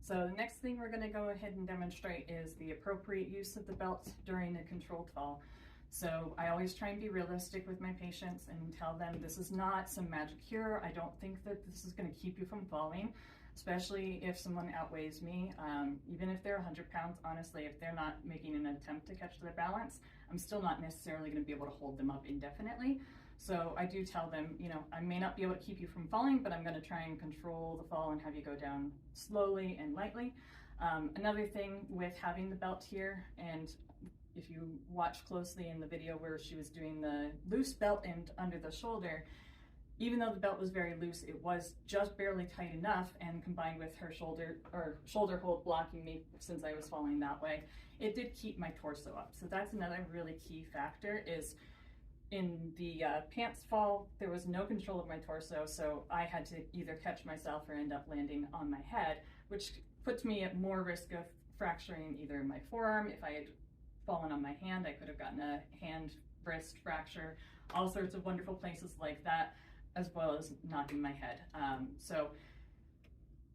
So the next thing we're going to go ahead and demonstrate is the appropriate use of the belt during a controlled fall. So I always try and be realistic with my patients and tell them this is not some magic cure. I don't think that this is going to keep you from falling, especially if someone outweighs me. Even if they're 100 pounds, honestly, if they're not making an attempt to catch their balance, I'm still not necessarily going to be able to hold them up indefinitely. So I do tell them, you know, I may not be able to keep you from falling, but I'm going to try and control the fall and have you go down slowly and lightly. Another thing with having the belt here, and if you watch closely in the video where she was doing the loose belt and under the shoulder, even though the belt was very loose, it was just barely tight enough, and combined with her shoulder hold blocking me since I was falling that way, it did keep my torso up. So that's another really key factor. Is in the pants fall, there was no control of my torso, so I had to either catch myself or end up landing on my head, which puts me at more risk of fracturing either my forearm. If I had fallen on my hand, I could have gotten a hand wrist fracture, all sorts of wonderful places like that, as well as knocking my head. So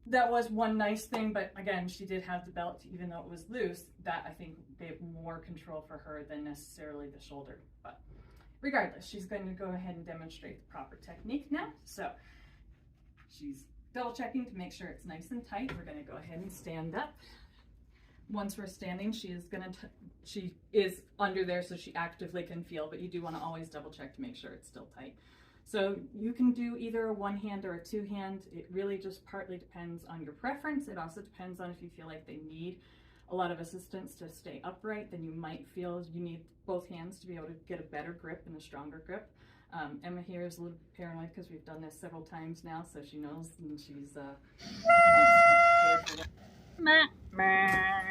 that was one nice thing, but again, she did have the belt, even though it was loose. That, I think, gave more control for her than necessarily the shoulder. But regardless, she's going to go ahead and demonstrate the proper technique now. So she's double checking to make sure it's nice and tight. We're going to go ahead and stand up. Once we're standing, she is under there so she actively can feel, but you do want to always double check to make sure it's still tight. So you can do either a one hand or a two hand. It really just partly depends on your preference. It also depends on if you feel like they need a lot of assistance to stay upright, then you might feel you need both hands to be able to get a better grip and a stronger grip. Emma here is a little paranoid because we've done this several times now, so she knows, and she's wants to be prepared for that.